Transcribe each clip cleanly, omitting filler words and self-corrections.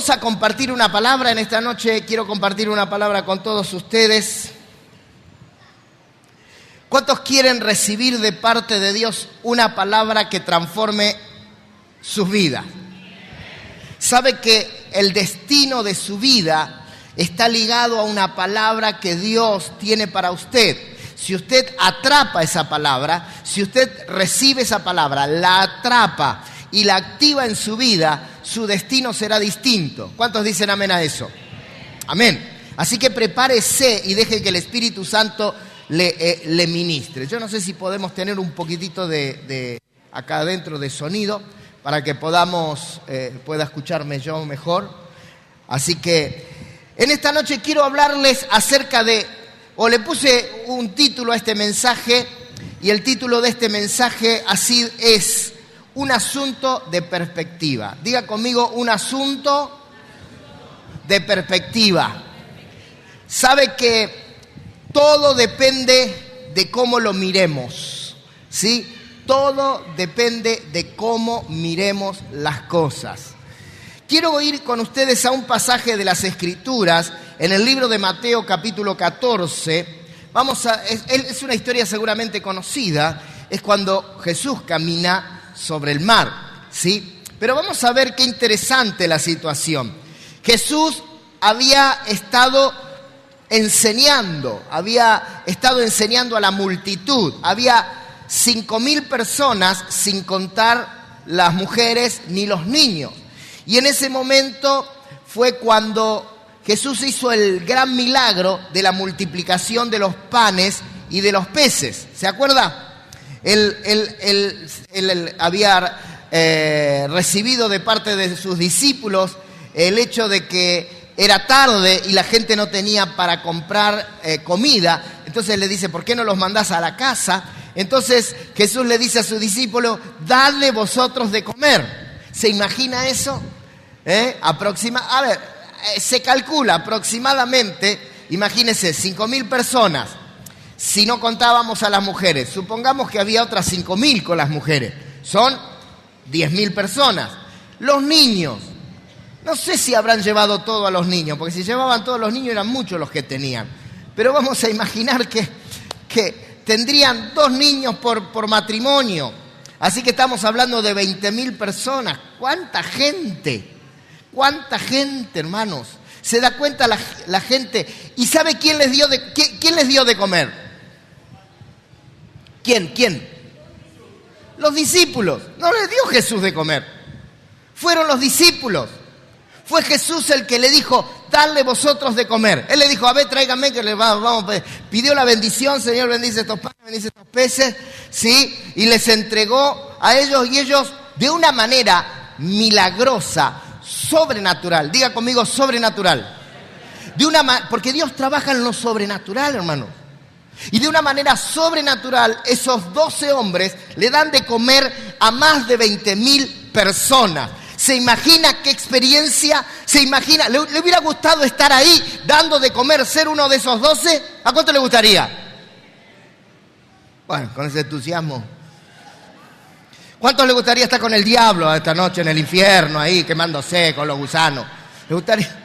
Vamos a compartir una palabra en esta noche. Quiero compartir una palabra con todos ustedes. ¿Cuántos quieren recibir de parte de Dios una palabra que transforme sus vidas? ¿Sabe que el destino de su vida está ligado a una palabra que Dios tiene para usted? Si usted atrapa esa palabra, si usted recibe esa palabra, la atrapa y la activa en su vida, su destino será distinto. ¿Cuántos dicen amén a eso? Amén. Así que prepárese y deje que el Espíritu Santo le ministre. Yo no sé si podemos tener un poquitito de acá adentro de sonido para que pueda escucharme yo mejor. Así que en esta noche quiero hablarles acerca de, o le puse un título a este mensaje, y el título de este mensaje así es: un asunto de perspectiva. Diga conmigo, un asunto de perspectiva. Sabe que todo depende de cómo lo miremos, ¿sí? Todo depende de cómo miremos las cosas. Quiero ir con ustedes a un pasaje de las Escrituras en el libro de Mateo capítulo 14. Es una historia seguramente conocida, es cuando Jesús camina sobre el mar, ¿sí? Pero vamos a ver qué interesante la situación. Jesús había estado enseñando a la multitud. Había 5,000 personas, sin contar las mujeres ni los niños. Y en ese momento fue cuando Jesús hizo el gran milagro de la multiplicación de los panes y de los peces. ¿Se acuerda? Él había recibido de parte de sus discípulos el hecho de que era tarde y la gente no tenía para comprar comida. Entonces le dice, ¿por qué no los mandás a la casa? Entonces Jesús le dice a sus discípulos, dadle vosotros de comer. ¿Se imagina eso? Se calcula aproximadamente, imagínense, 5,000 personas. Si no contábamos a las mujeres, supongamos que había otras 5,000 con las mujeres. Son 10,000 personas. Los niños. No sé si habrán llevado todo a los niños, porque si llevaban todos los niños eran muchos los que tenían. Pero vamos a imaginar que tendrían 2 niños por matrimonio. Así que estamos hablando de 20,000 personas. ¿Cuánta gente? ¿Cuánta gente, hermanos? ¿Se da cuenta la gente? ¿Y sabe quién les dio de comer? ¿Quién? Los discípulos. No les dio Jesús de comer. Fueron los discípulos. Fue Jesús el que le dijo, dadle vosotros de comer. Él le dijo, a ver, tráiganme que les vamos. Pidió la bendición, Señor, bendice estos panes, bendice estos peces, ¿sí? Y les entregó a ellos, y ellos, de una manera milagrosa, sobrenatural. Diga conmigo, sobrenatural. Porque Dios trabaja en lo sobrenatural, hermano. Y de una manera sobrenatural, esos 12 hombres le dan de comer a más de 20,000 personas. ¿Se imagina qué experiencia? ¿Se imagina? ¿Le hubiera gustado estar ahí dando de comer, ser uno de esos 12? ¿A cuánto le gustaría? Bueno, con ese entusiasmo. ¿Cuántos le gustaría estar con el diablo esta noche en el infierno ahí quemándose con los gusanos? ¿Le gustaría?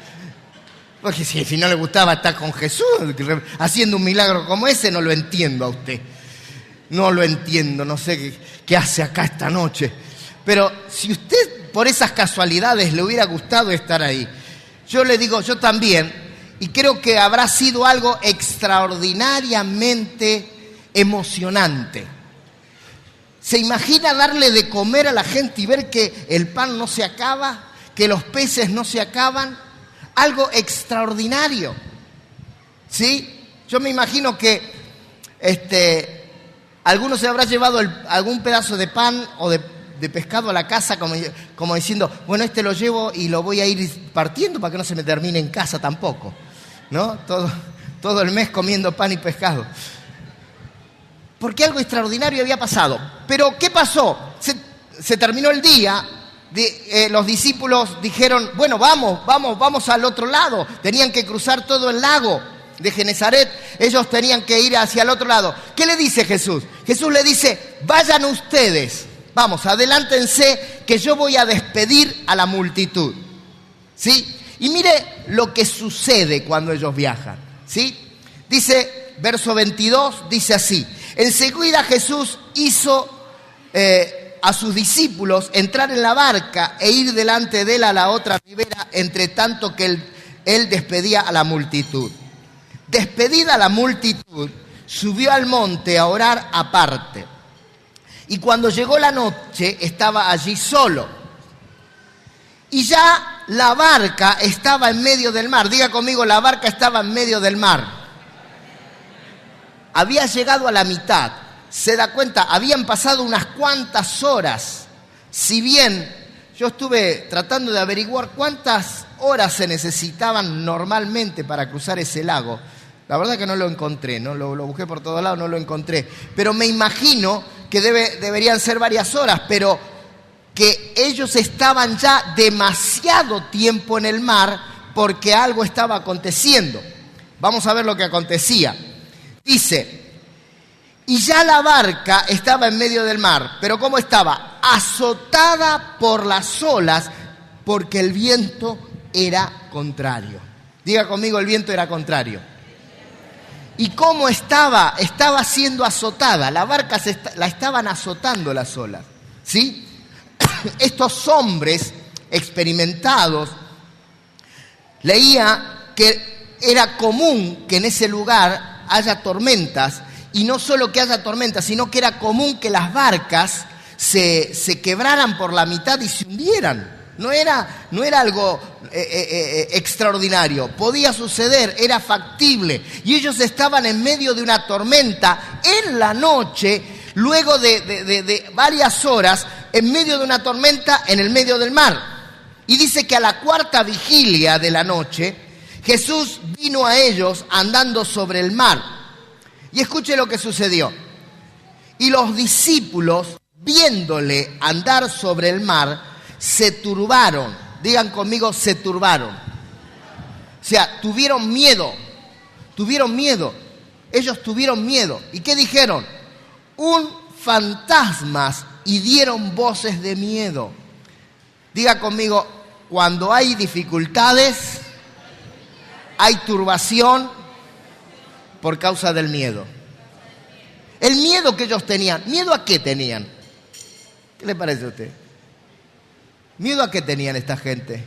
Porque si no le gustaba estar con Jesús haciendo un milagro como ese, no lo entiendo a usted. No lo entiendo, no sé qué hace acá esta noche. Pero si usted por esas casualidades le hubiera gustado estar ahí, yo le digo, yo también, y creo que habrá sido algo extraordinariamente emocionante. ¿Se imagina darle de comer a la gente y ver que el pan no se acaba, que los peces no se acaban? Algo extraordinario, ¿sí? Yo me imagino que algunos se habrá llevado algún pedazo de pan o de pescado a la casa como diciendo, bueno, lo llevo y lo voy a ir partiendo para que no se me termine en casa tampoco, ¿no? Todo el mes comiendo pan y pescado. Porque algo extraordinario había pasado. Pero ¿qué pasó? Se terminó el día, los discípulos dijeron, bueno, vamos al otro lado. Tenían que cruzar todo el lago de Genesaret, ellos tenían que ir hacia el otro lado. ¿Qué le dice Jesús? Jesús le dice, vayan ustedes, vamos, adelántense, que yo voy a despedir a la multitud. ¿sí? Y mire lo que sucede cuando ellos viajan, ¿sí? Dice, verso 22, dice así: enseguida Jesús hizo a sus discípulos entrar en la barca e ir delante de él a la otra ribera, entre tanto que él despedía a la multitud. Despedida la multitud, subió al monte a orar aparte. Y cuando llegó la noche, estaba allí solo. Y ya la barca estaba en medio del mar. Diga conmigo, la barca estaba en medio del mar. Había llegado a la mitad. Se da cuenta, habían pasado unas cuantas horas. Si bien yo estuve tratando de averiguar cuántas horas se necesitaban normalmente para cruzar ese lago, la verdad que no lo encontré, ¿no? Lo busqué por todos lados, no lo encontré. Pero me imagino que deberían ser varias horas, pero que ellos estaban ya demasiado tiempo en el mar porque algo estaba aconteciendo. Vamos a ver lo que acontecía. Dice, y ya la barca estaba en medio del mar, pero ¿cómo estaba? Azotada por las olas porque el viento era contrario. Diga conmigo, el viento era contrario. ¿Y cómo estaba? Estaba siendo azotada. La barca la estaban azotando las olas, ¿sí? Estos hombres experimentados, leía que era común que en ese lugar haya tormentas, y no solo que haya tormentas, sino que era común que las barcas se quebraran por la mitad y se hundieran. No era algo extraordinario, podía suceder, era factible. Y ellos estaban en medio de una tormenta en la noche, luego de varias horas, en medio de una tormenta en el medio del mar. Y dice que a la cuarta vigilia de la noche, Jesús vino a ellos andando sobre el mar. Y escuche lo que sucedió. Y los discípulos, viéndole andar sobre el mar, se turbaron. Digan conmigo, se turbaron. O sea, tuvieron miedo. Ellos tuvieron miedo. ¿Y qué dijeron? Un fantasma, y dieron voces de miedo. Diga conmigo, cuando hay dificultades, hay turbación por causa del miedo. El miedo que ellos tenían. ¿Miedo a qué tenían? ¿Qué le parece a usted? ¿Miedo a qué tenían esta gente?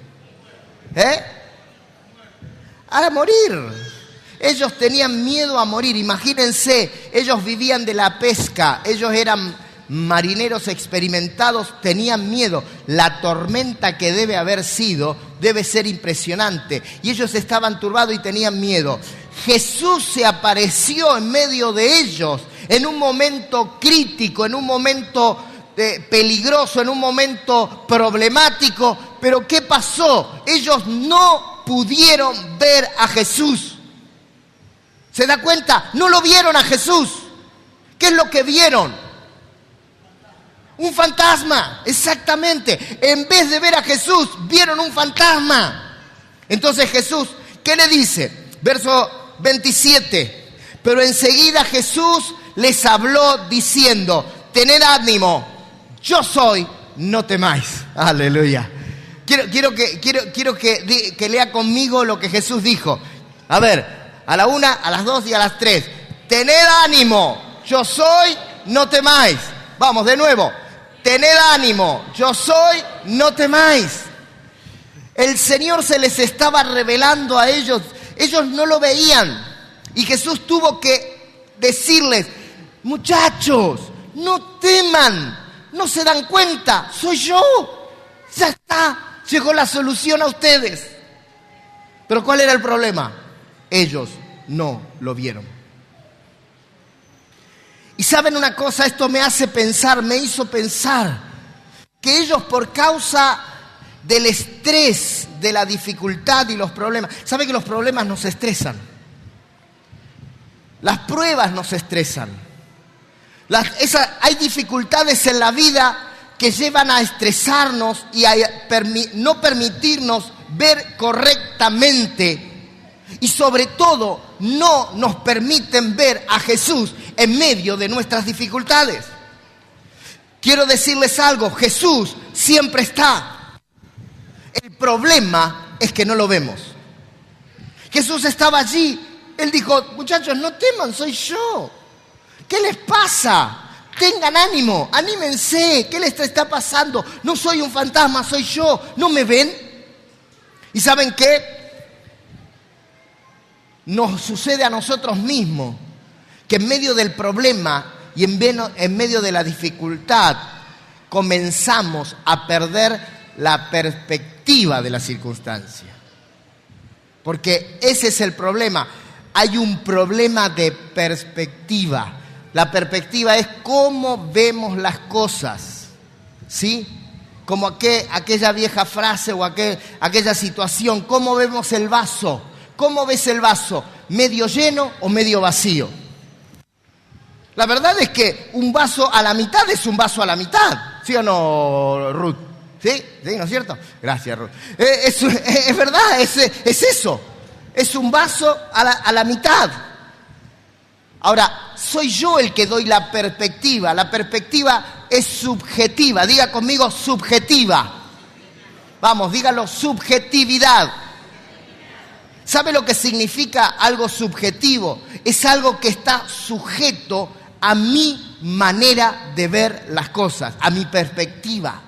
A morir. Ellos tenían miedo a morir. Imagínense, ellos vivían de la pesca, ellos eran marineros experimentados, tenían miedo. La tormenta que debe haber sido, debe ser impresionante. Y ellos estaban turbados y tenían miedo. Jesús se apareció en medio de ellos, en un momento crítico, en un momento peligroso, en un momento problemático. Pero ¿qué pasó? Ellos no pudieron ver a Jesús. ¿Se da cuenta? No lo vieron a Jesús. ¿Qué es lo que vieron? Un fantasma, exactamente. En vez de ver a Jesús, vieron un fantasma. Entonces Jesús, ¿qué le dice? Verso 27. Pero enseguida Jesús les habló diciendo: tened ánimo, yo soy, no temáis. Aleluya. Quiero que lea conmigo lo que Jesús dijo. A ver, a la 1, a las 2 y a las 3. Tened ánimo, yo soy, no temáis. Vamos, de nuevo. Tened ánimo, yo soy, no temáis. El Señor se les estaba revelando a ellos. Ellos no lo veían. Y Jesús tuvo que decirles: muchachos, no teman. No se dan cuenta, soy yo. Ya está, llegó la solución a ustedes. Pero ¿cuál era el problema? Ellos no lo vieron. Y saben una cosa, esto me hizo pensar que ellos, por causa del estrés, de la dificultad y los problemas, ¿saben que los problemas nos estresan? Las pruebas nos estresan. Hay dificultades en la vida que llevan a estresarnos y a no permitirnos ver correctamente. Y sobre todo, no nos permiten ver a Jesús en medio de nuestras dificultades. Quiero decirles algo, Jesús siempre está. El problema es que no lo vemos. Jesús estaba allí. Él dijo, muchachos, no teman, soy yo. ¿Qué les pasa? Tengan ánimo, anímense. ¿Qué les está pasando? No soy un fantasma, soy yo. ¿No me ven? ¿Y saben qué? Nos sucede a nosotros mismos que en medio del problema y en medio de la dificultad comenzamos a perder la perspectiva de la circunstancia. Porque ese es el problema. Hay un problema de perspectiva. La perspectiva es cómo vemos las cosas, ¿sí? Como aquella vieja frase o aquella situación. ¿Cómo vemos el vaso? ¿Cómo ves el vaso? ¿Medio lleno o medio vacío? La verdad es que un vaso a la mitad es un vaso a la mitad. ¿Sí o no, Ruth? ¿Sí? ¿Sí? ¿No es cierto? Gracias, Ruth. Es verdad, es eso. Es un vaso a la mitad. Ahora, soy yo el que doy la perspectiva. La perspectiva es subjetiva. Diga conmigo, subjetiva. Vamos, dígalo, subjetividad. ¿Sabe lo que significa algo subjetivo? Es algo que está sujeto a mi manera de ver las cosas, a mi perspectiva.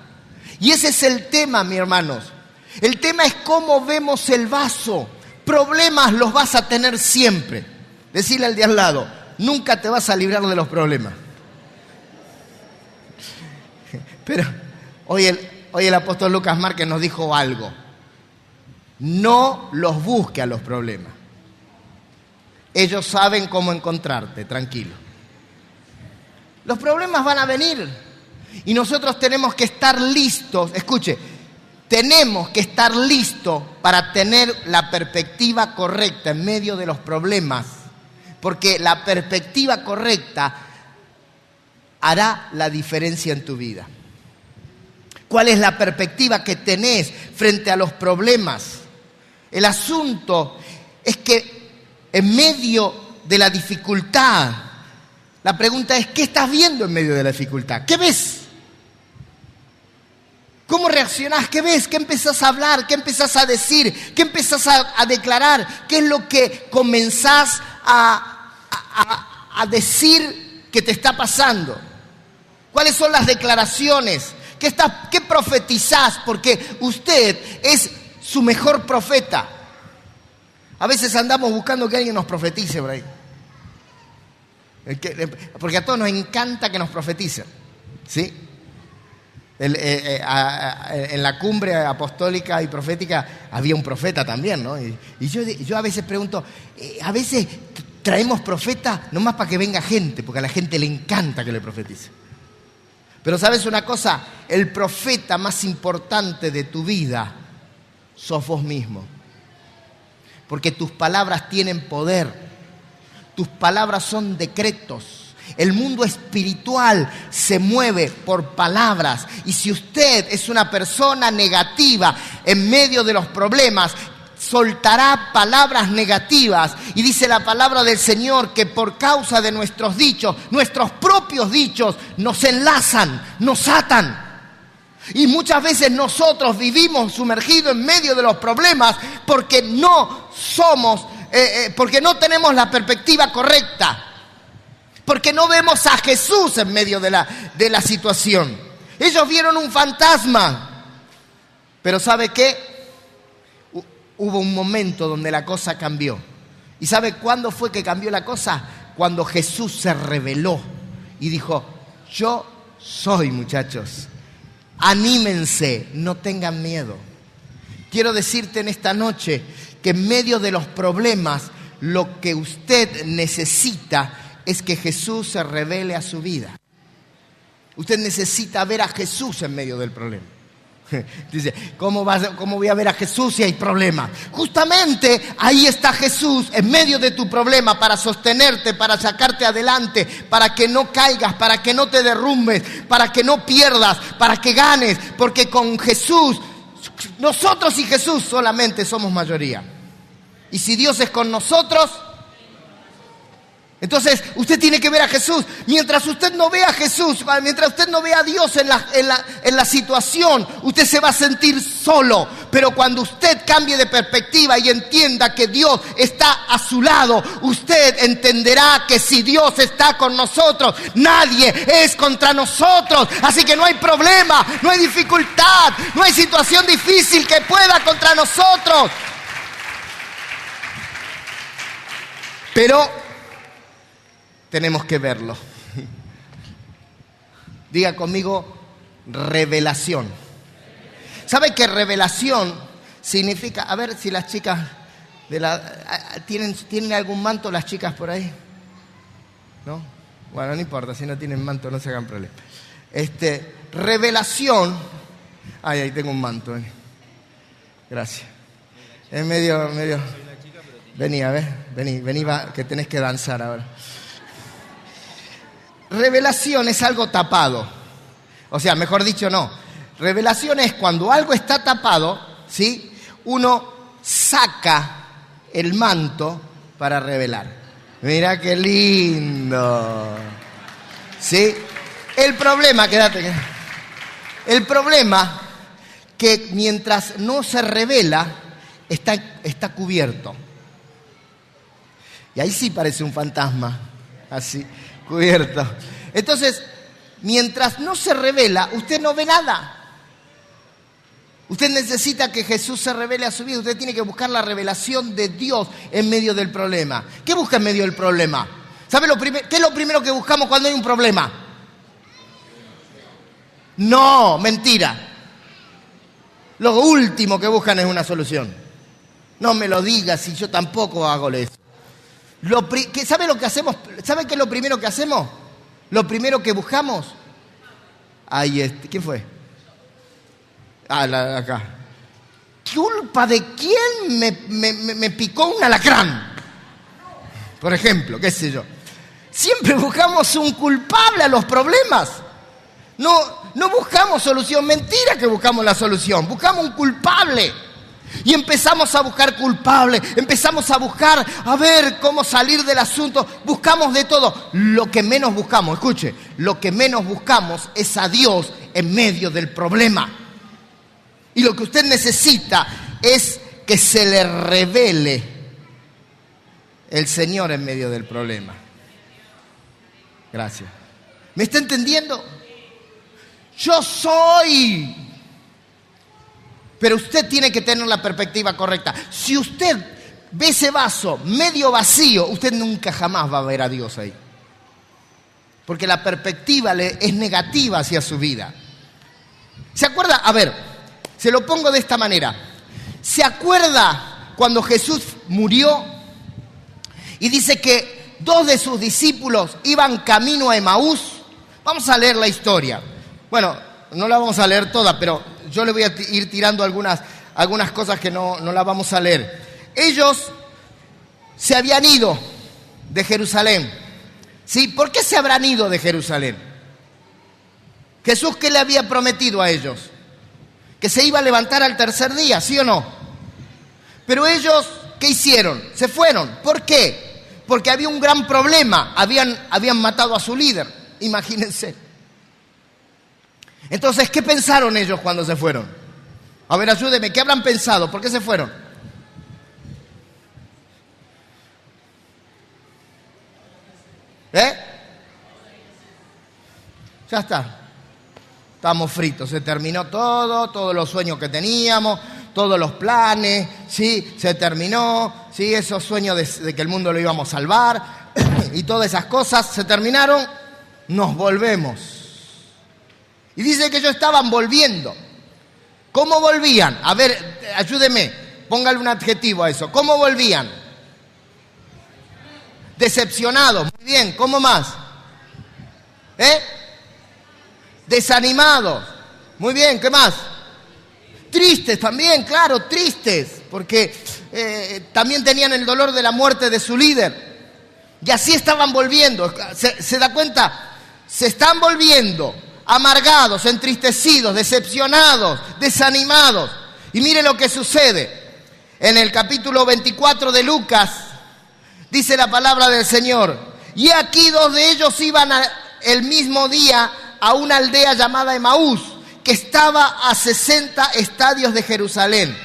Y ese es el tema, mis hermanos. El tema es cómo vemos el vaso. Problemas los vas a tener siempre. Decirle al de al lado, nunca te vas a librar de los problemas. Pero hoy el apóstol Lucas Márquez nos dijo algo. No los busque a los problemas. Ellos saben cómo encontrarte, tranquilo. Los problemas van a venir y nosotros tenemos que estar listos. Escuche, tenemos que estar listos para tener la perspectiva correcta en medio de los problemas. Porque la perspectiva correcta hará la diferencia en tu vida. ¿Cuál es la perspectiva que tenés frente a los problemas? El asunto es que en medio de la dificultad, la pregunta es, ¿qué estás viendo en medio de la dificultad? ¿Qué ves? ¿Cómo reaccionás? ¿Qué ves? ¿Qué empezás a hablar? ¿Qué empezás a decir? ¿Qué empezás a declarar? ¿Qué es lo que comenzás a decir que te está pasando? ¿Cuáles son las declaraciones? ¿Qué profetizás? Porque usted es su mejor profeta. A veces andamos buscando que alguien nos profetice por ahí. Porque a todos nos encanta que nos profeticen, ¿sí? En la cumbre apostólica y profética había un profeta también, ¿no? Y yo a veces pregunto, a veces traemos profetas nomás para que venga gente, porque a la gente le encanta que le profetice. Pero ¿sabes una cosa? El profeta más importante de tu vida sos vos mismo. Porque tus palabras tienen poder. Tus palabras son decretos. El mundo espiritual se mueve por palabras. Y si usted es una persona negativa en medio de los problemas, soltará palabras negativas. Y dice la palabra del Señor que por causa de nuestros dichos, nuestros propios dichos, nos enlazan, nos atan. Y muchas veces nosotros vivimos sumergidos en medio de los problemas porque no tenemos la perspectiva correcta. Porque no vemos a Jesús en medio de la situación. Ellos vieron un fantasma. Pero ¿sabe qué? Hubo un momento donde la cosa cambió. ¿Y sabe cuándo fue que cambió la cosa? Cuando Jesús se reveló y dijo, yo soy, muchachos. Anímense, no tengan miedo. Quiero decirte en esta noche que en medio de los problemas, lo que usted necesita es que Jesús se revele a su vida. Usted necesita ver a Jesús en medio del problema. Dice, ¿cómo voy a ver a Jesús si hay problema? Justamente ahí está Jesús en medio de tu problema para sostenerte, para sacarte adelante, para que no caigas, para que no te derrumbes, para que no pierdas, para que ganes. Porque con Jesús, nosotros y Jesús solamente somos mayoría. Y si Dios es con nosotros, Entonces, usted tiene que ver a Jesús. Mientras usted no vea a Jesús, mientras usted no vea a Dios en la situación, usted se va a sentir solo. Pero cuando usted cambie de perspectiva y entienda que Dios está a su lado, usted entenderá que si Dios está con nosotros, nadie es contra nosotros. Así que no hay problema, no hay dificultad, no hay situación difícil que pueda contra nosotros. Pero tenemos que verlo. Diga conmigo, revelación. ¿Sabe qué revelación significa? A ver si las chicas ¿tienen algún manto las chicas por ahí? ¿No? Bueno, no importa, si no tienen manto no se hagan problema. Revelación. Ay, ahí tengo un manto. Gracias. Es medio. Vení, a ver, vení, va, que tenés que danzar ahora. Revelación es algo tapado. O sea, mejor dicho, no. Revelación es cuando algo está tapado, ¿sí? Uno saca el manto para revelar. Mira qué lindo. ¿Sí? El problema, el problema que mientras no se revela, está cubierto. Y ahí sí parece un fantasma, así, cubierto. Entonces, mientras no se revela, usted no ve nada. Usted necesita que Jesús se revele a su vida. Usted tiene que buscar la revelación de Dios en medio del problema. ¿Qué busca en medio del problema? ¿Sabe qué es lo primero que buscamos cuando hay un problema? No, mentira. Lo último que buscan es una solución. No me lo digas si yo tampoco hago eso. ¿Sabe lo que hacemos? ¿Sabe qué es lo primero que hacemos? Lo primero que buscamos. ¿Quién fue? Acá. ¿Culpa de quién me picó un alacrán? Por ejemplo, qué sé yo. Siempre buscamos un culpable a los problemas. No buscamos solución. Mentira que buscamos la solución. Buscamos un culpable. Y empezamos a buscar culpable, empezamos a buscar a ver cómo salir del asunto, buscamos de todo. Lo que menos buscamos, escuche, lo que menos buscamos es a Dios en medio del problema. Y lo que usted necesita es que se le revele el Señor en medio del problema. Gracias. ¿Me está entendiendo? Yo soy... Pero usted tiene que tener la perspectiva correcta. Si usted ve ese vaso medio vacío, usted nunca jamás va a ver a Dios ahí. Porque la perspectiva es negativa hacia su vida. ¿Se acuerda? A ver, se lo pongo de esta manera. ¿Se acuerda cuando Jesús murió? Y dice que 2 de sus discípulos iban camino a Emaús. Vamos a leer la historia. Bueno, no la vamos a leer toda, pero yo le voy a ir tirando algunas cosas que no las vamos a leer. Ellos se habían ido de Jerusalén. ¿Sí? ¿Por qué se habrán ido de Jerusalén? Jesús, ¿qué le había prometido a ellos? Que se iba a levantar al tercer día, ¿sí o no? Pero ellos, ¿qué hicieron? Se fueron. ¿Por qué? Porque había un gran problema. Habían matado a su líder. Imagínense. Entonces, ¿qué pensaron ellos cuando se fueron? A ver, ayúdeme, ¿qué habrán pensado? ¿Por qué se fueron? Ya está. Estamos fritos, se terminó todos los sueños que teníamos, todos los planes, ¿sí? Se terminó, ¿sí? Esos sueños de que el mundo lo íbamos a salvar y todas esas cosas se terminaron, nos volvemos. Y dice que ellos estaban volviendo. ¿Cómo volvían? A ver, ayúdeme, póngale un adjetivo a eso. ¿Cómo volvían? Decepcionados. Muy bien, ¿cómo más? Desanimados. Muy bien, ¿qué más? Tristes también, claro, tristes. Porque también tenían el dolor de la muerte de su líder. Y así estaban volviendo. ¿Se da cuenta? Se están volviendo. Amargados, entristecidos, decepcionados, desanimados. Y mire lo que sucede. En el capítulo 24 de Lucas, dice la palabra del Señor: y aquí 2 de ellos iban el mismo día a una aldea llamada Emaús, que estaba a 60 estadios de Jerusalén.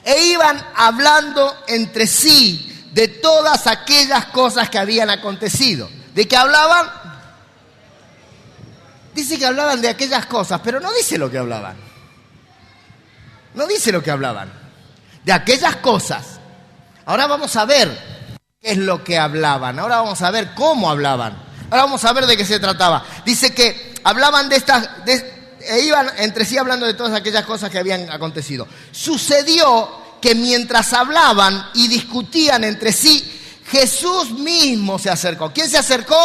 E iban hablando entre sí de todas aquellas cosas que habían acontecido. ¿De qué hablaban? Dice que hablaban de aquellas cosas, pero no dice lo que hablaban. No dice lo que hablaban. De aquellas cosas. Ahora vamos a ver qué es lo que hablaban. Ahora vamos a ver cómo hablaban. Ahora vamos a ver de qué se trataba. Dice que hablaban e iban entre sí hablando de todas aquellas cosas que habían acontecido. Sucedió que mientras hablaban y discutían entre sí, Jesús mismo se acercó. ¿Quién se acercó?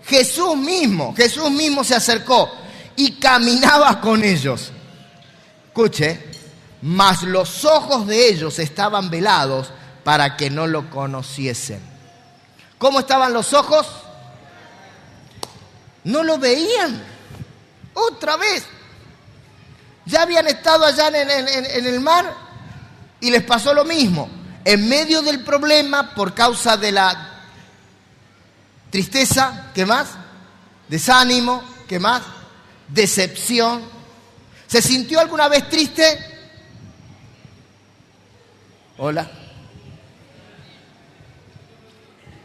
Jesús mismo se acercó y caminaba con ellos. Escuche, mas los ojos de ellos estaban velados para que no lo conociesen. ¿Cómo estaban los ojos? No lo veían. Otra vez. Ya habían estado allá en el mar y les pasó lo mismo. En medio del problema, por causa de la tristeza, ¿qué más? Desánimo, ¿qué más? Decepción. ¿Se sintió alguna vez triste? Hola.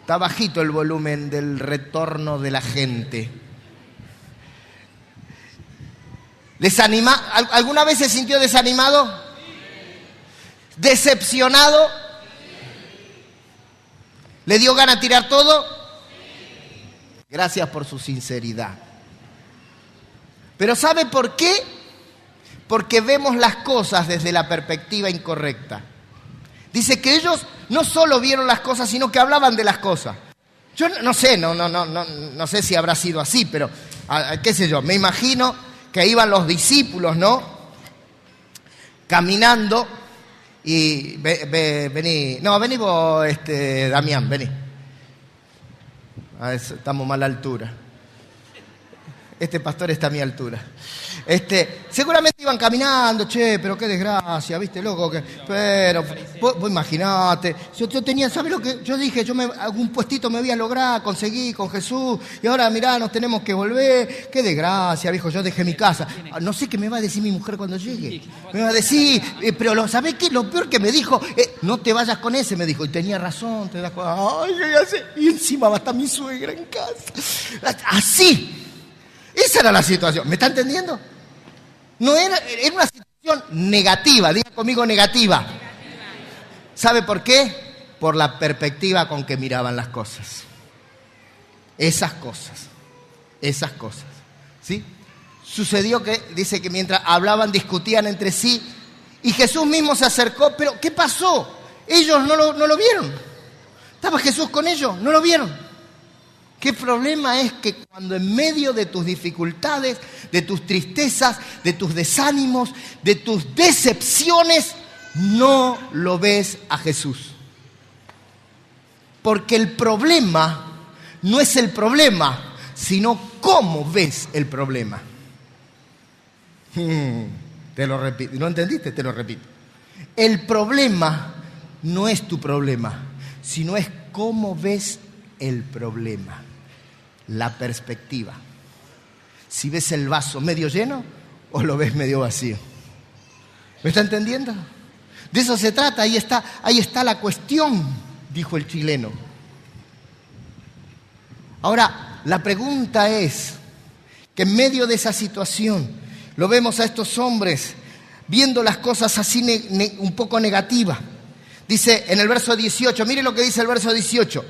Está bajito el volumen del retorno de la gente. ¿Alguna vez se sintió desanimado? ¿Decepcionado? ¿Le dio ganas de tirar todo? Gracias por su sinceridad. ¿Pero sabe por qué? Porque vemos las cosas desde la perspectiva incorrecta. Dice que ellos no solo vieron las cosas, sino que hablaban de las cosas. Yo no sé si habrá sido así, pero qué sé yo, me imagino que iban los discípulos, ¿no? Caminando y vení vos, Damián, vení. Estamos mal a la altura. Este pastor está a mi altura. Seguramente iban caminando, pero qué desgracia, ¿viste, loco? Pero vos imaginate, yo tenía, ¿sabes lo que yo dije? Algún puestito me voy a lograr, conseguí con Jesús, y ahora mirá, nos tenemos que volver. Qué desgracia, viejo, yo dejé mi casa. No sé qué me va a decir mi mujer cuando llegue. Me va a decir, pero ¿sabés qué? Lo peor que me dijo, no te vayas con ese, me dijo, y tenía razón, te das cuenta. Ay, ya sé. Y encima va a estar mi suegra en casa. Así. Esa era la situación. ¿Me está entendiendo? No era una situación negativa. Diga conmigo negativa. ¿Sabe por qué? Por la perspectiva con que miraban las cosas. Esas cosas. ¿Sí? Sucedió que, dice que mientras hablaban, discutían entre sí, y Jesús mismo se acercó. Pero, ¿qué pasó? Ellos no lo vieron. ¿Estaba Jesús con ellos? No lo vieron. ¿Qué problema es que cuando en medio de tus dificultades, de tus tristezas, de tus desánimos, de tus decepciones, no lo ves a Jesús? Porque el problema no es el problema, sino cómo ves el problema. Te lo repito. ¿No entendiste? Te lo repito. El problema no es tu problema, sino es cómo ves el problema. La perspectiva. Si ves el vaso medio lleno o lo ves medio vacío. ¿Me está entendiendo? De eso se trata, ahí está la cuestión, dijo el chileno. Ahora, la pregunta es que en medio de esa situación lo vemos a estos hombres viendo las cosas así un poco negativas. Dice en el verso 18, mire lo que dice el verso 18.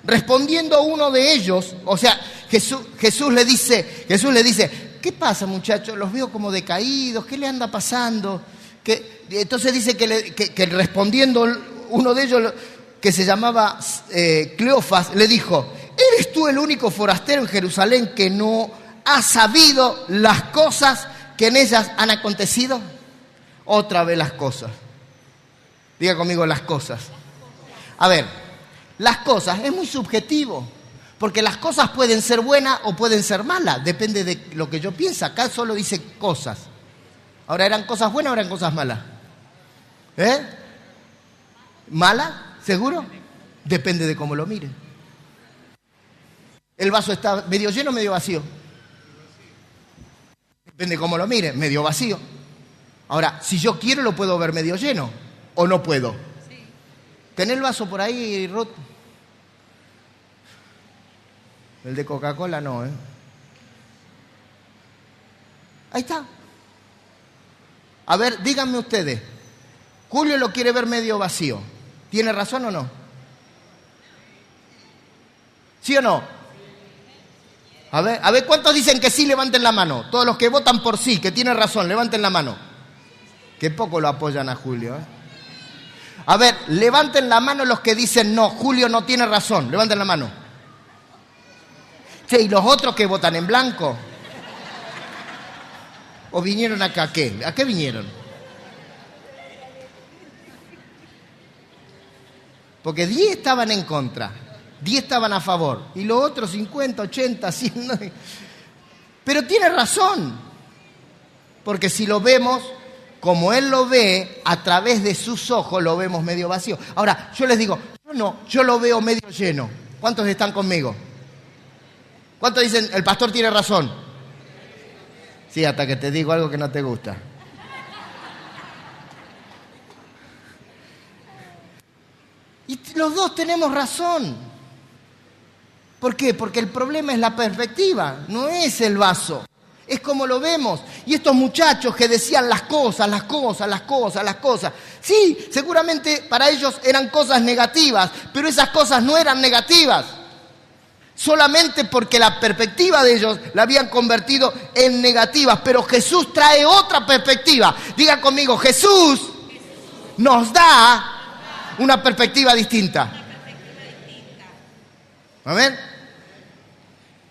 Respondiendo uno de ellos, o sea, Jesús le dice, ¿qué pasa, muchachos? Los veo como decaídos, ¿qué le anda pasando? Entonces dice que respondiendo uno de ellos, que se llamaba Cleofas, le dijo, ¿eres tú el único forastero en Jerusalén que no ha sabido las cosas que en ellas han acontecido? Otra vez las cosas. Diga conmigo las cosas. A ver. Las cosas es muy subjetivo, porque las cosas pueden ser buenas o pueden ser malas, depende de lo que yo piense. Acá solo dice cosas. Ahora, ¿eran cosas buenas o eran cosas malas? ¿Malas? ¿Seguro? Depende de cómo lo miren. ¿El vaso está medio lleno o medio vacío? Depende cómo lo mire, medio vacío. Ahora, si yo quiero lo puedo ver medio lleno o no puedo. Sí. ¿Tenés el vaso por ahí, Ruth? El de Coca-Cola no, ¿eh? Ahí está. A ver, díganme ustedes. Julio lo quiere ver medio vacío. ¿Tiene razón o no? ¿Sí o no? A ver, ¿cuántos dicen que sí? Levanten la mano. Todos los que votan por sí, que tienen razón, levanten la mano. Qué poco lo apoyan a Julio, ¿eh? A ver, levanten la mano los que dicen no, Julio no tiene razón. Levanten la mano. Che, ¿y los otros que votan en blanco? ¿O vinieron acá? ¿A qué? ¿A qué vinieron? Porque 10 estaban en contra, 10 estaban a favor, y los otros 50, 80, 100... No. Pero tiene razón, porque si lo vemos como él lo ve, a través de sus ojos lo vemos medio vacío. Ahora, yo les digo, yo lo veo medio lleno. ¿Cuántos están conmigo? ¿Cuántos dicen, el pastor tiene razón? Sí, hasta que te digo algo que no te gusta. Y los dos tenemos razón. ¿Por qué? Porque el problema es la perspectiva, no es el vaso. Es como lo vemos. Y estos muchachos que decían las cosas. Sí, seguramente para ellos eran cosas negativas, pero esas cosas no eran negativas. Solamente porque la perspectiva de ellos la habían convertido en negativas. Pero Jesús trae otra perspectiva. Diga conmigo, Jesús nos da una perspectiva distinta. ¿Amén?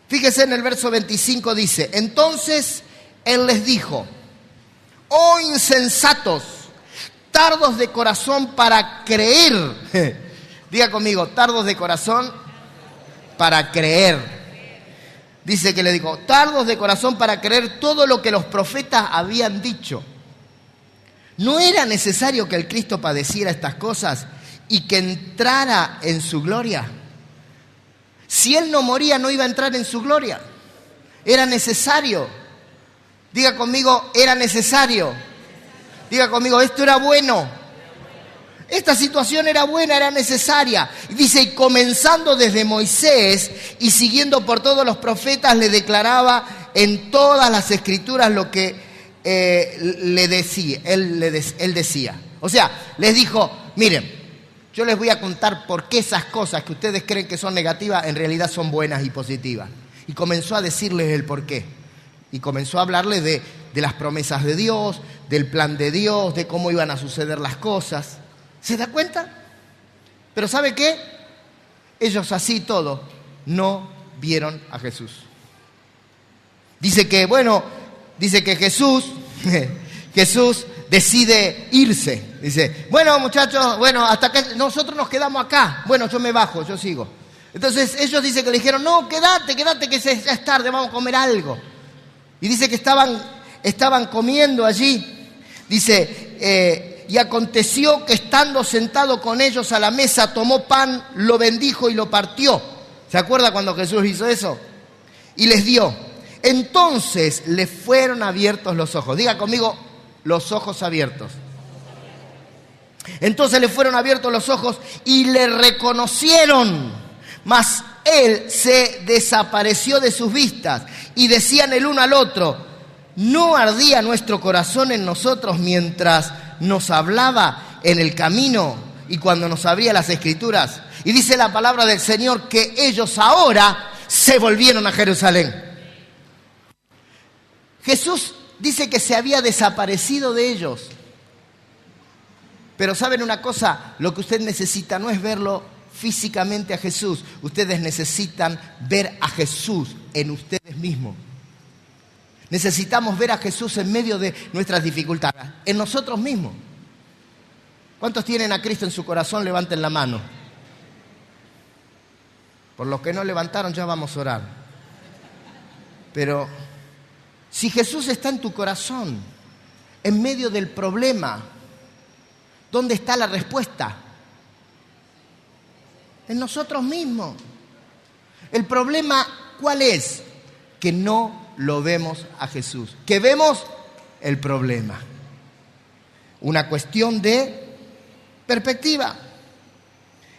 Fíjese en el verso 25 dice, entonces Él les dijo, oh insensatos, tardos de corazón para creer. Diga conmigo, tardos de corazón para creer. Dice que le dijo, tardos de corazón para creer todo lo que los profetas habían dicho. ¿No era necesario que el Cristo padeciera estas cosas y que entrara en su gloria? Si Él no moría, no iba a entrar en su gloria. Era necesario. Diga conmigo, era necesario. Diga conmigo, esto era bueno. Esta situación era buena, era necesaria. Dice, y comenzando desde Moisés y siguiendo por todos los profetas, le declaraba en todas las escrituras lo que le decía, él decía. O sea, les dijo, miren, yo les voy a contar por qué esas cosas que ustedes creen que son negativas en realidad son buenas y positivas. Y comenzó a decirles el por qué. Y comenzó a hablarles de las promesas de Dios, del plan de Dios, de cómo iban a suceder las cosas. ¿Se da cuenta? Pero ¿sabe qué? Ellos así todo no vieron a Jesús. Dice que Jesús decide irse. Dice, bueno muchachos, hasta que nosotros nos quedamos acá. Bueno, yo me bajo, yo sigo. Entonces ellos dicen que le dijeron, no, quédate, que ya es tarde, vamos a comer algo. Y dice que estaban comiendo allí. Dice, y aconteció que estando sentado con ellos a la mesa, tomó pan, lo bendijo y lo partió. ¿Se acuerda cuando Jesús hizo eso? Y les dio. Entonces le fueron abiertos los ojos. Diga conmigo, los ojos abiertos. Entonces le fueron abiertos los ojos y le reconocieron. Mas él se desapareció de sus vistas y decían el uno al otro, ¿no ardía nuestro corazón en nosotros mientras nos hablaba en el camino y cuando nos abría las escrituras? Y dice la palabra del Señor que ellos ahora se volvieron a Jerusalén. Jesús dice que se había desaparecido de ellos. Pero ¿saben una cosa? Lo que usted necesita no es verlo físicamente a Jesús. Ustedes necesitan ver a Jesús en ustedes mismos. Necesitamos ver a Jesús en medio de nuestras dificultades, en nosotros mismos. ¿Cuántos tienen a Cristo en su corazón? Levanten la mano. Por los que no levantaron ya vamos a orar. Pero si Jesús está en tu corazón, en medio del problema, ¿dónde está la respuesta? En nosotros mismos. El problema, ¿cuál es? Que no lo vemos a Jesús, que vemos el problema. Una cuestión de perspectiva.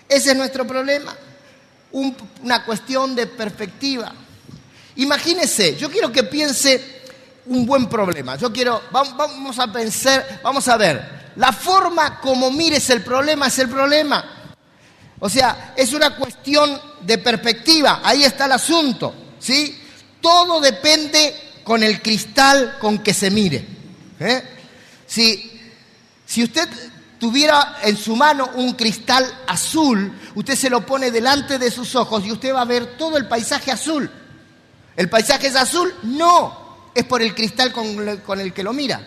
Ese es nuestro problema. Una cuestión de perspectiva. Imagínese, yo quiero que piense un buen problema. Vamos a pensar, vamos a ver, la forma como mires el problema es el problema. O sea, es una cuestión de perspectiva, ahí está el asunto, ¿sí? Todo depende con el cristal con que se mire. Si usted tuviera en su mano un cristal azul, usted se lo pone delante de sus ojos y usted va a ver todo el paisaje azul. ¿El paisaje es azul? No, es por el cristal con el que lo mira.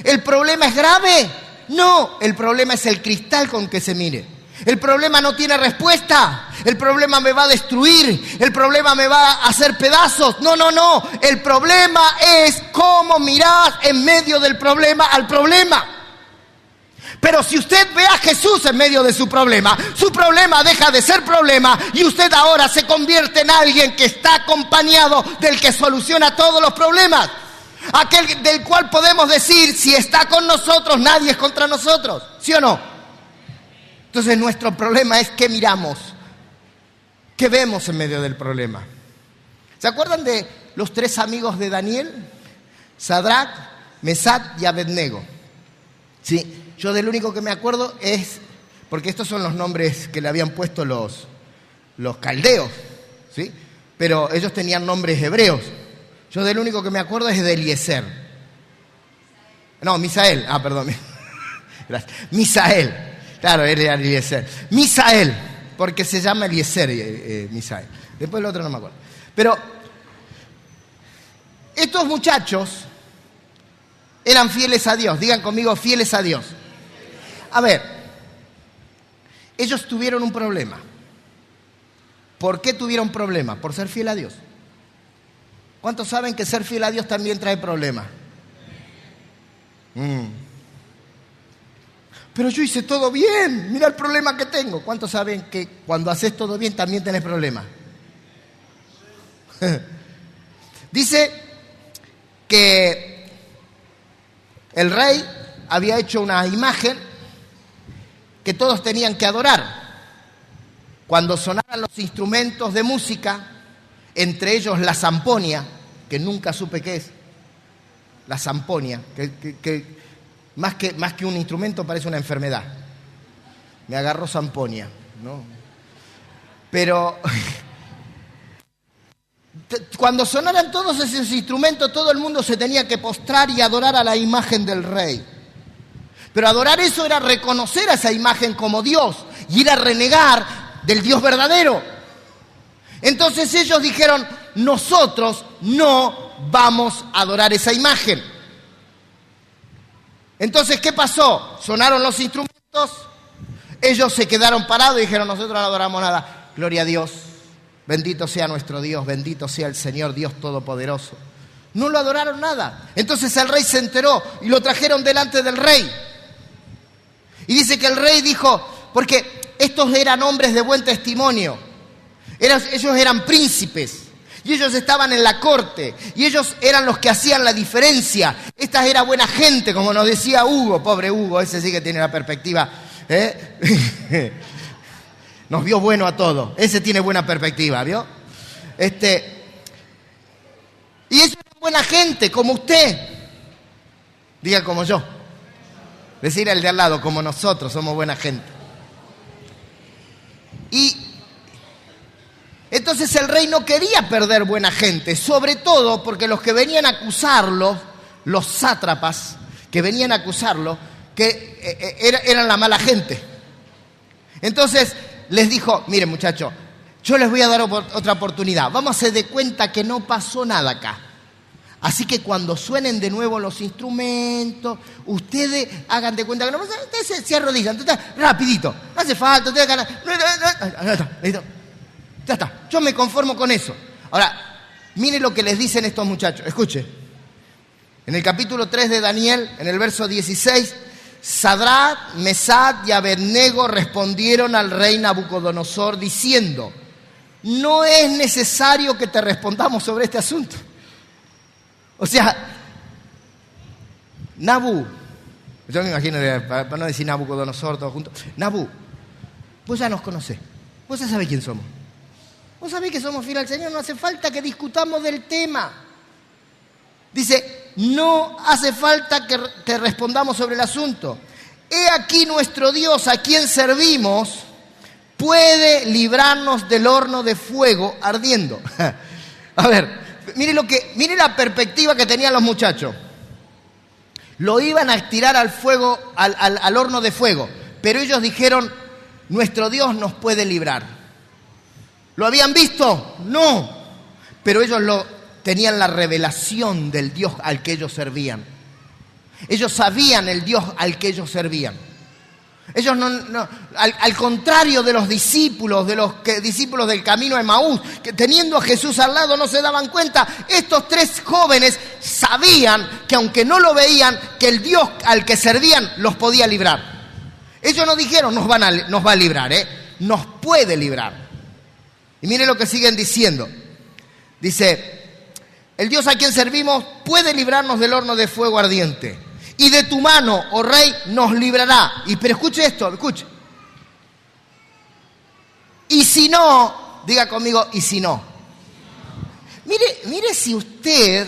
¿El problema es grave? No, el problema es el cristal con que se mire. El problema no tiene respuesta, el problema me va a destruir, el problema me va a hacer pedazos. No, el problema es cómo mirás en medio del problema al problema. Pero si usted ve a Jesús en medio de su problema deja de ser problema y usted ahora se convierte en alguien que está acompañado del que soluciona todos los problemas. Aquel del cual podemos decir, si está con nosotros, nadie es contra nosotros. ¿Sí o no? Entonces nuestro problema es qué miramos, qué vemos en medio del problema. ¿Se acuerdan de los 3 amigos de Daniel? Sadrach, Mesach y Abednego. Sí. Yo del único que me acuerdo es, porque estos son los nombres que le habían puesto los caldeos, ¿sí? Pero ellos tenían nombres hebreos. Yo del único que me acuerdo es de Eliezer. No, Misael. Perdón. Gracias. Misael. Claro, era Eliezer. Misael, porque se llama Eliezer, Misael. Después el otro no me acuerdo. Pero estos muchachos eran fieles a Dios. Digan conmigo, fieles a Dios. A ver, ellos tuvieron un problema. ¿Por qué tuvieron problema? Por ser fiel a Dios. ¿Cuántos saben que ser fiel a Dios también trae problemas? Pero yo hice todo bien, mira el problema que tengo. ¿Cuántos saben que cuando haces todo bien también tenés problemas? Dice que el rey había hecho una imagen que todos tenían que adorar. Cuando sonaran los instrumentos de música, entre ellos la zamponia, que nunca supe qué es, la zamponia, que más que un instrumento parece una enfermedad. Me agarró zamponia, ¿no? Pero cuando sonaran todos esos instrumentos, todo el mundo se tenía que postrar y adorar a la imagen del rey. Pero adorar eso era reconocer a esa imagen como Dios y era renegar del Dios verdadero. Entonces ellos dijeron, nosotros no vamos a adorar esa imagen. Entonces, ¿qué pasó? Sonaron los instrumentos, ellos se quedaron parados y dijeron, nosotros no adoramos nada. Gloria a Dios, bendito sea nuestro Dios, bendito sea el Señor Dios Todopoderoso. No lo adoraron nada. Entonces el rey se enteró y lo trajeron delante del rey. Y dice que el rey dijo, porque estos eran hombres de buen testimonio, ellos eran príncipes, y ellos estaban en la corte, y ellos eran los que hacían la diferencia. Esta era buena gente, como nos decía Hugo, pobre Hugo, ese sí que tiene la perspectiva, nos vio bueno a todos, ese tiene buena perspectiva, ¿vio? Y ellos eran buena gente, como usted, diga como yo. Decir al de al lado, como nosotros, somos buena gente. Y entonces el rey no quería perder buena gente, sobre todo porque los que venían a acusarlo, los sátrapas que venían a acusarlo, que eran la mala gente. Entonces les dijo, miren muchachos, yo les voy a dar otra oportunidad, vamos a hacer de cuenta que no pasó nada acá. Así que cuando suenen de nuevo los instrumentos, ustedes hagan de cuenta que no pasa nada, ustedes se arrodillan, rapidito, no hace falta, ustedes ganan. Ya está, yo me conformo con eso. Ahora, mire lo que les dicen estos muchachos, escuche. En el capítulo 3 de Daniel, en el verso 16, Sadrach, Mesach y Abednego respondieron al rey Nabucodonosor diciendo, no es necesario que te respondamos sobre este asunto. O sea, Nabú, yo me imagino, para no decir Nabucodonosor, todos juntos, Nabú, vos ya nos conocés, vos ya sabés quién somos. Vos sabés que somos fieles al Señor, no hace falta que discutamos del tema. Dice, no hace falta que te respondamos sobre el asunto. He aquí nuestro Dios, a quien servimos, puede librarnos del horno de fuego ardiendo. A ver, mire la perspectiva que tenían los muchachos. Lo iban a tirar al fuego, al horno de fuego, pero ellos dijeron, nuestro Dios nos puede librar. ¿Lo habían visto? No, pero ellos tenían la revelación del Dios al que ellos servían. Ellos sabían el Dios al que ellos servían. Ellos al contrario de los discípulos, discípulos del camino de Emaús, que teniendo a Jesús al lado no se daban cuenta, estos tres jóvenes sabían que aunque no lo veían, que el Dios al que servían los podía librar. Ellos no dijeron nos va a librar, nos puede librar. Y mire lo que siguen diciendo. Dice, el Dios a quien servimos puede librarnos del horno de fuego ardiente. Y de tu mano, oh rey, nos librará. Pero escuche esto, escuche. Y si no, diga conmigo, y si no. Mire si usted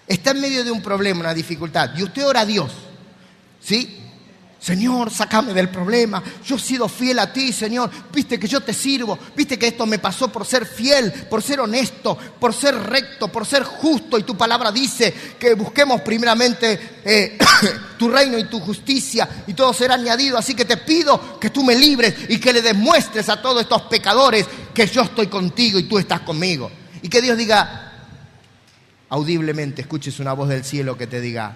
está en medio de un problema, una dificultad, y usted ora a Dios, ¿sí? Señor, sácame del problema, yo he sido fiel a ti, Señor, viste que yo te sirvo, viste que esto me pasó por ser fiel, por ser honesto, por ser recto, por ser justo, y tu palabra dice que busquemos primeramente tu reino y tu justicia, y todo será añadido, así que te pido que tú me libres y que le demuestres a todos estos pecadores que yo estoy contigo y tú estás conmigo. Y que Dios diga, audiblemente, escuches una voz del cielo que te diga,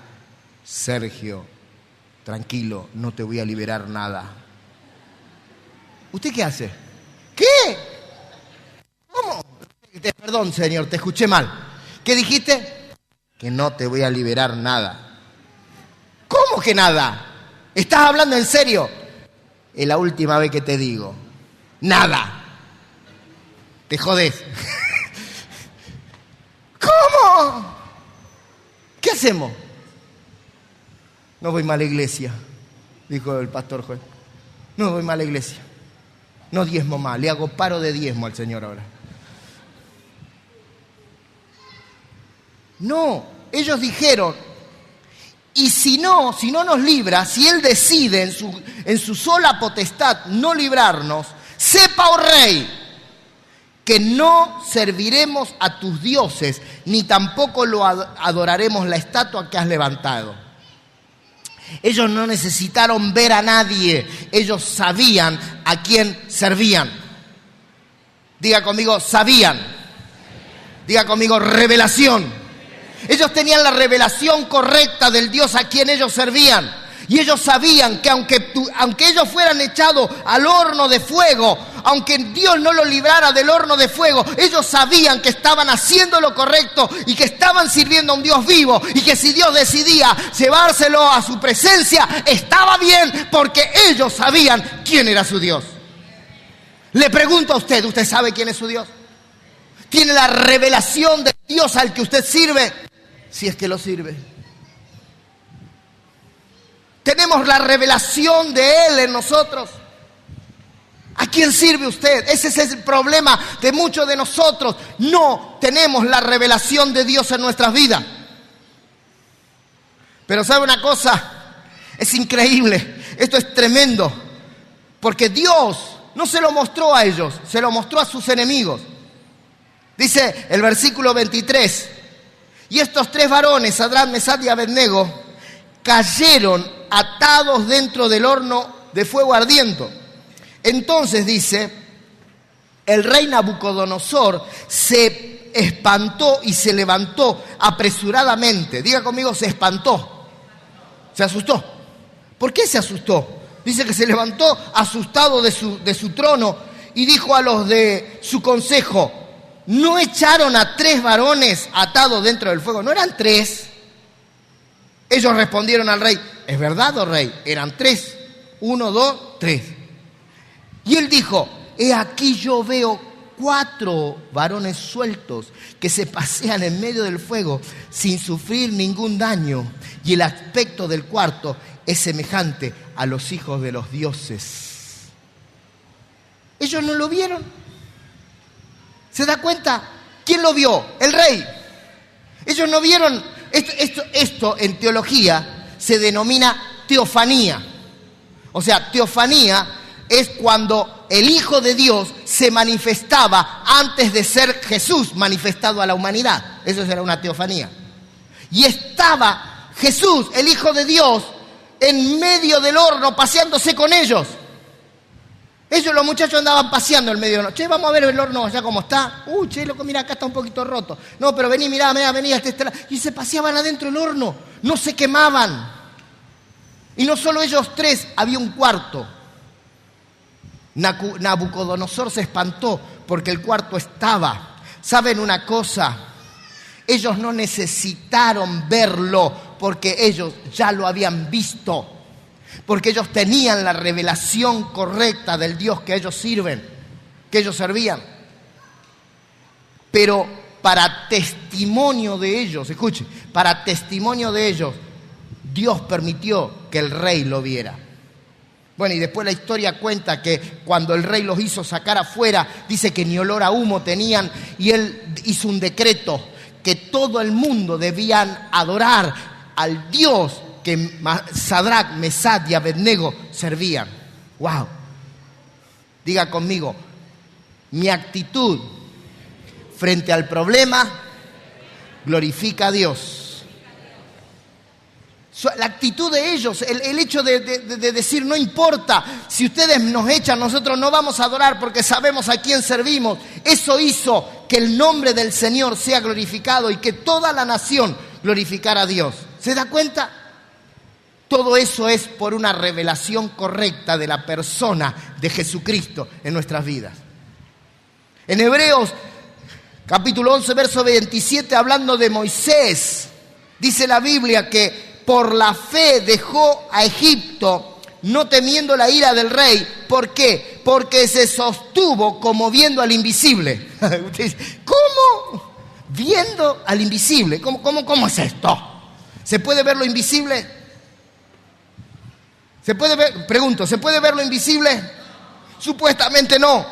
Sergio, tranquilo, no te voy a liberar nada. ¿Usted qué hace? ¿Qué? ¿Cómo? Perdón, Señor, te escuché mal. ¿Qué dijiste? Que no te voy a liberar nada. ¿Cómo que nada? ¿Estás hablando en serio? Es la última vez que te digo. Nada. Te jodés. ¿Cómo? ¿Qué hacemos? No voy más a la iglesia, dijo el pastor Joel. No voy más a la iglesia. No diezmo más, le hago paro de diezmo al Señor ahora. No, ellos dijeron, y si no nos libra, si Él decide en su sola potestad no librarnos, sepa, oh rey, que no serviremos a tus dioses, ni tampoco adoraremos la estatua que has levantado. Ellos no necesitaron ver a nadie, ellos sabían a quién servían. Diga conmigo, sabían. Diga conmigo, revelación. Ellos tenían la revelación correcta del Dios a quien ellos servían. Y ellos sabían que aunque ellos fueran echados al horno de fuego, aunque Dios no los librara del horno de fuego, ellos sabían que estaban haciendo lo correcto y que estaban sirviendo a un Dios vivo, y que si Dios decidía llevárselo a su presencia, estaba bien, porque ellos sabían quién era su Dios. Le pregunto a usted, ¿usted sabe quién es su Dios? ¿Tiene la revelación de Dios al que usted sirve? Si es que lo sirve. Tenemos la revelación de Él en nosotros. ¿A quién sirve usted? Ese es el problema de muchos de nosotros. No tenemos la revelación de Dios en nuestras vidas. Pero ¿sabe una cosa? Es increíble. Esto es tremendo. Porque Dios no se lo mostró a ellos, se lo mostró a sus enemigos. Dice el versículo 23. Y estos tres varones, Sadrac, Mesach y Abednego, cayeron atados dentro del horno de fuego ardiente. Entonces dice, el rey Nabucodonosor se espantó y se levantó apresuradamente. Diga conmigo, se espantó. Se asustó. ¿Por qué se asustó? Dice que se levantó asustado de su trono y dijo a los de su consejo, ¿no echaron a tres varones atados dentro del fuego? ¿No eran tres? Ellos respondieron al rey, ¿es verdad, oh rey? Eran tres. 1, 2, 3. Y él dijo, he aquí yo veo 4 varones sueltos que se pasean en medio del fuego sin sufrir ningún daño. Y el aspecto del cuarto es semejante a los hijos de los dioses. Ellos no lo vieron. ¿Se da cuenta? ¿Quién lo vio? El rey. Ellos no vieron. Esto en teología se denomina teofanía. O sea, teofanía es cuando el Hijo de Dios se manifestaba antes de ser Jesús manifestado a la humanidad. Eso era una teofanía. Y estaba Jesús, el Hijo de Dios, en medio del horno paseándose con ellos. Los muchachos andaban paseando en medio del horno. Che, vamos a ver el horno allá cómo está. Che, loco, mira, acá está un poquito roto. No, pero vení, mirá, vení. Y se paseaban adentro del horno. No se quemaban. Y no solo ellos 3, había un cuarto. Nabucodonosor se espantó porque el cuarto estaba. ¿Saben una cosa? Ellos no necesitaron verlo porque ellos ya lo habían visto. Porque ellos tenían la revelación correcta del Dios que ellos sirven, que ellos servían. Pero para testimonio de ellos, escuchen, para testimonio de ellos, Dios permitió que el rey lo viera. Bueno, y después la historia cuenta que cuando el rey los hizo sacar afuera, dice que ni olor a humo tenían, y él hizo un decreto que todo el mundo debían adorar al Dios que Sadrach, Mesach y Abednego servían. ¡Wow! Diga conmigo, mi actitud frente al problema glorifica a Dios. La actitud de ellos, el hecho de decir, no importa, si ustedes nos echan, nosotros no vamos a adorar porque sabemos a quién servimos. Eso hizo que el nombre del Señor sea glorificado y que toda la nación glorificara a Dios. ¿Se da cuenta? Todo eso es por una revelación correcta de la persona de Jesucristo en nuestras vidas. En Hebreos, capítulo 11, verso 27, hablando de Moisés, dice la Biblia que por la fe dejó a Egipto, no temiendo la ira del rey. ¿Por qué? Porque se sostuvo como viendo al invisible. ¿Cómo? Viendo al invisible. ¿Cómo es esto? ¿Se puede ver lo invisible? ¿Se puede ver? Pregunto, ¿se puede ver lo invisible? Supuestamente no.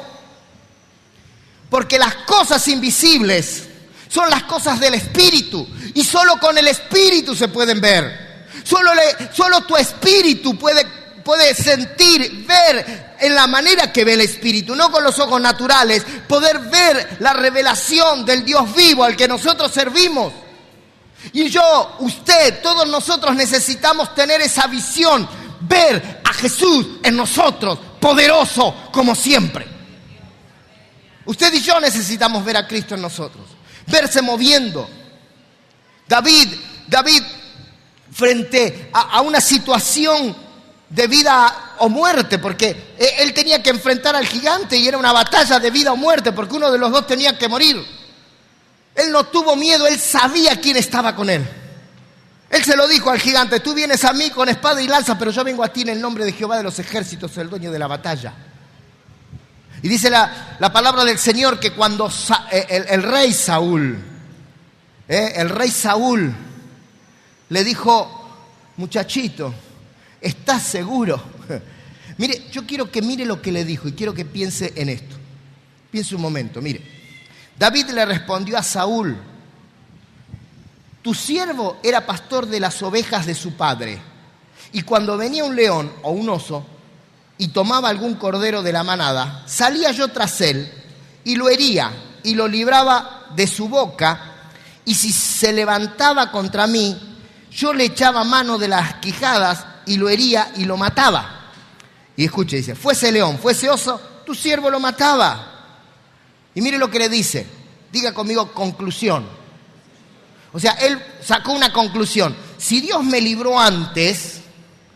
Porque las cosas invisibles son las cosas del Espíritu. Y solo con el Espíritu se pueden ver. Solo tu Espíritu puede sentir, ver en la manera que ve el Espíritu. No con los ojos naturales. Poder ver la revelación del Dios vivo al que nosotros servimos. Y yo, usted, todos nosotros necesitamos tener esa visión. Ver a Jesús en nosotros, poderoso como siempre. Usted y yo necesitamos ver a Cristo en nosotros, verse moviendo. David, frente a una situación de vida o muerte, porque él tenía que enfrentar al gigante y era una batalla de vida o muerte, porque uno de los dos tenía que morir. Él no tuvo miedo, él sabía quién estaba con él. Él se lo dijo al gigante, tú vienes a mí con espada y lanza, pero yo vengo a ti en el nombre de Jehová de los ejércitos, el dueño de la batalla. Y dice la palabra del Señor que cuando el rey Saúl le dijo, muchachito, ¿estás seguro? Mire, yo quiero que mire lo que le dijo y quiero que piense en esto. Piense un momento, mire. David le respondió a Saúl, tu siervo era pastor de las ovejas de su padre, y cuando venía un león o un oso y tomaba algún cordero de la manada, salía yo tras él y lo hería y lo libraba de su boca, y si se levantaba contra mí, yo le echaba mano de las quijadas y lo hería y lo mataba. Y escuche, dice, fuese león, fuese oso, tu siervo lo mataba. Y mire lo que le dice, diga conmigo conclusión. O sea, él sacó una conclusión. Si Dios me libró antes,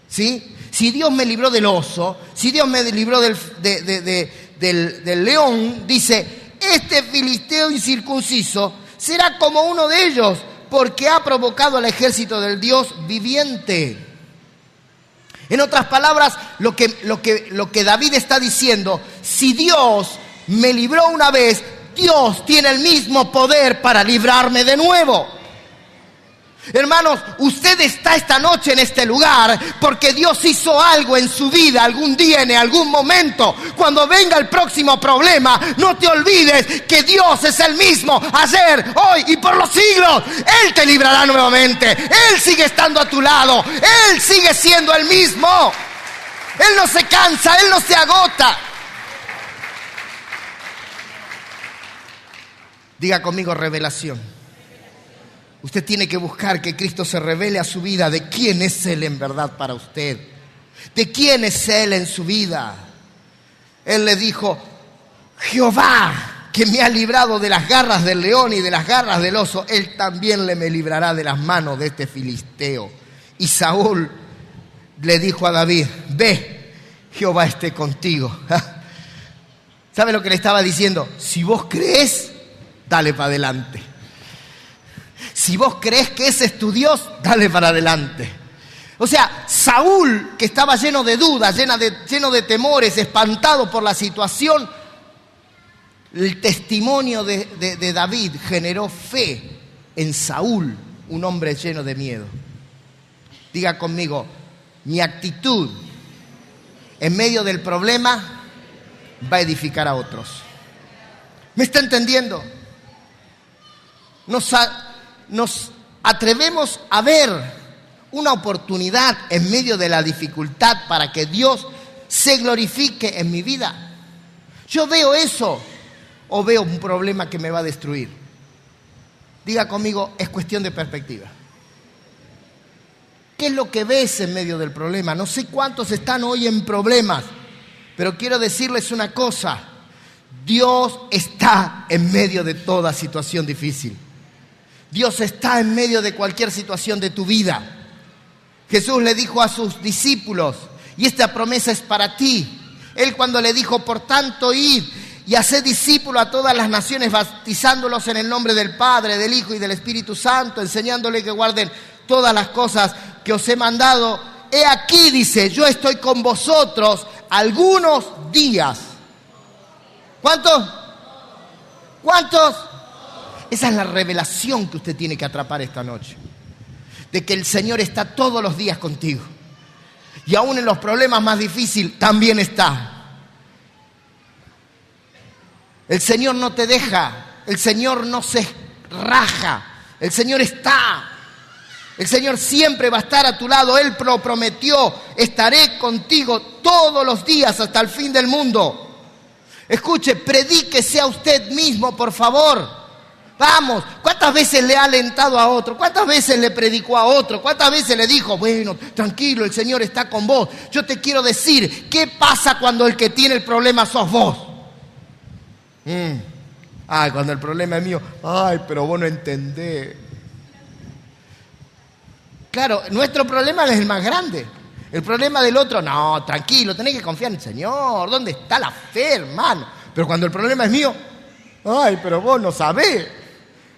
¿sí? Si Dios me libró del oso, si Dios me libró del león, dice, este filisteo incircunciso será como uno de ellos, porque ha provocado al ejército del Dios viviente. En otras palabras, lo que David está diciendo, si Dios me libró una vez, Dios tiene el mismo poder para librarme de nuevo. Hermanos, usted está esta noche en este lugar porque Dios hizo algo en su vida algún día, en algún momento. Cuando venga el próximo problema, no te olvides que Dios es el mismo ayer, hoy y por los siglos. Él te librará nuevamente. Él sigue estando a tu lado. Él sigue siendo el mismo. Él no se cansa, Él no se agota. Diga conmigo revelación. Usted tiene que buscar que Cristo se revele a su vida de quién es Él en verdad para usted. De quién es Él en su vida. Él le dijo, Jehová, que me ha librado de las garras del león y de las garras del oso, Él también me librará de las manos de este filisteo. Y Saúl le dijo a David, ve, Jehová esté contigo. ¿Sabe lo que le estaba diciendo? Si vos crees, dale para adelante. Si vos crees que ese es tu Dios, dale para adelante. O sea, Saúl, que estaba lleno de dudas, lleno de temores, espantado por la situación, el testimonio de David generó fe en Saúl, un hombre lleno de miedo. Diga conmigo, mi actitud en medio del problema va a edificar a otros. ¿Me está entendiendo? Nos atrevemos a ver una oportunidad en medio de la dificultad para que Dios se glorifique en mi vida. Yo veo eso o veo un problema que me va a destruir. Diga conmigo, es cuestión de perspectiva. ¿Qué es lo que ves en medio del problema? No sé cuántos están hoy en problemas, pero quiero decirles una cosa. Dios está en medio de toda situación difícil. Dios está en medio de cualquier situación de tu vida. Jesús le dijo a sus discípulos, y esta promesa es para ti. Él cuando le dijo, por tanto, id y haced discípulos a todas las naciones, bautizándolos en el nombre del Padre, del Hijo y del Espíritu Santo, enseñándoles que guarden todas las cosas que os he mandado. He aquí, dice, yo estoy con vosotros algunos días. ¿Cuántos? ¿Cuántos? Esa es la revelación que usted tiene que atrapar esta noche. De que el Señor está todos los días contigo. Y aún en los problemas más difíciles también está. El Señor no te deja. El Señor no se raja. El Señor está. El Señor siempre va a estar a tu lado. Él lo prometió. Estaré contigo todos los días hasta el fin del mundo. Escuche, predíquese a usted mismo, por favor. Vamos, ¿cuántas veces le ha alentado a otro? ¿Cuántas veces le predicó a otro? ¿Cuántas veces le dijo, bueno, tranquilo, el Señor está con vos? Yo te quiero decir, ¿qué pasa cuando el que tiene el problema sos vos? Ay, cuando el problema es mío, ay, pero vos no entendés. Claro, nuestro problema es el más grande. El problema del otro, no, tranquilo, tenés que confiar en el Señor. ¿Dónde está la fe, hermano? Pero cuando el problema es mío, ay, pero vos no sabés.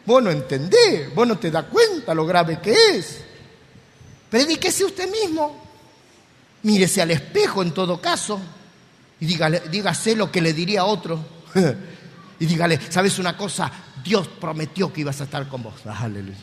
Vos no entendés, vos no te das cuenta lo grave que es. Predíquese usted mismo. Mírese al espejo en todo caso. Y dígase lo que le diría a otro. Y dígale, ¿sabes una cosa? Dios prometió que ibas a estar con vos. Aleluya.